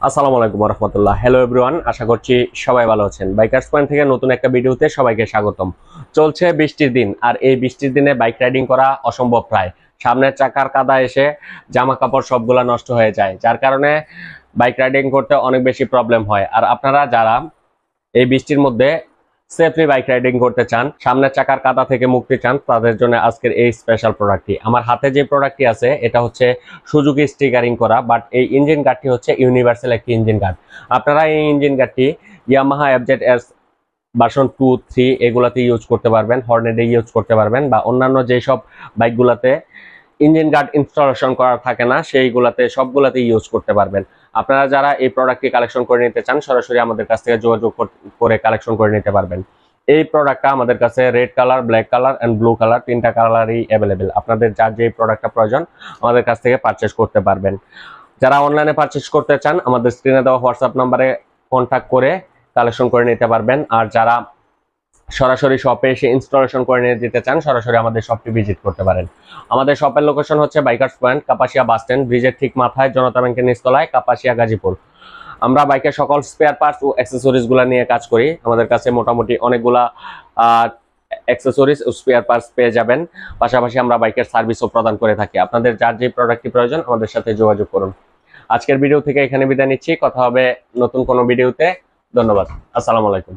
আসসালামু আলাইকুম রহমতুল্লাহ। Hello everyone, আশা করছি সবাই ভালো আছেন। বাইকার্স পয়েন্ট থেকে নতুন একটা ভিডিওতে সবাইকে স্বাগতম। চলছে বৃষ্টির দিন, আর এই বৃষ্টির দিনে বাইক রাইডিং করা অসম্ভব প্রায়। সামনের চাকার কাদা এসে জামা কাপড় সবগুলা নষ্ট হয়ে যায়, যার কারণে বাইক রাইডিং করতে অনেক বেশি প্রবলেম হয়। আর আপনারা যারা এই বৃষ্টির মধ্যে সেফলি বাইক রাইডিং করতে চান, সামনের চাকার কাদা থেকে মুক্তি চান, তাদের জন্য আজকের এই স্পেশাল প্রোডাক্টটি। আমার হাতে যে প্রোডাক্টটি আছে এটা হচ্ছে সুজুকি স্টিকারিং করা, বাট এই ইঞ্জিন গার্ডটি হচ্ছে ইউনিভার্সাল একটি ইঞ্জিন গার্ড। আপনারা এই ইঞ্জিন গার্ডটি ইয়ামাহা এফজেড এস ভার্সন 2, 3 এগুলাতে ইউজ করতে পারবেন, হর্নেটে ইউজ করতে পারবেন, বা অন্যান্য যেসব বাইকগুলাতে ইঞ্জিন গার্ড ইনস্টলেশন করা থাকে না সেইগুলাতে সবগুলাতে ইউজ করতে পারবেন। আপনারা যারা এই প্রোডাক্টটি কালেকশন করে নিতে চান, সরাসরি আমাদের কাছ থেকে যোগাযোগ করে কালেকশন করে নিতে পারবেন। এই প্রোডাক্টটা আমাদের কাছে red colour, black colour and blue colour তিনটা কালারই অ্যাভেলেবেল। আপনাদের যার যে প্রোডাক্টটা প্রয়োজন আমাদের কাছ থেকে পারচেস করতে পারবেন। যারা অনলাইনে পারচেস করতে চান আমাদের স্ক্রিনে দেওয়া হোয়াটসঅ্যাপ নাম্বারে কন্ট্যাক্ট করে কালেকশন করে নিতে পারবেন। আর যারা সরাসরি শপে এসে ইনস্টলেশন করে নিয়ে যেতে চান, সরাসরি আমাদের শপটি ভিজিট করতে পারেন। আমাদের শপের লোকেশন হচ্ছে bikers point, Kapasia bus stand, ব্রিজের ঠিক মাথায়, জনতা ব্যাংকের নিচতলায়, কাপাসিয়া, গাজীপুর। আমরা বাইকের সকল স্পেয়ার পার্টস ও অ্যাক্সেসরিজ গুলা নিয়ে কাজ করি। আমাদের কাছে মোটামুটি অনেকগুলা অ্যাক্সেসরিজ ও স্পেয়ার পার্টস পেয়ে যাবেন। পাশাপাশি আমরা বাইকের সার্ভিসও প্রদান করে থাকি। আপনাদের যার যে প্রোডাক্টটি প্রয়োজন আমাদের সাথে যোগাযোগ করুন। আজকের ভিডিও থেকে এখানে বিদায় নিচ্ছি। কথা হবে নতুন কোনো ভিডিওতে। ধন্যবাদ। আসসালামু আলাইকুম।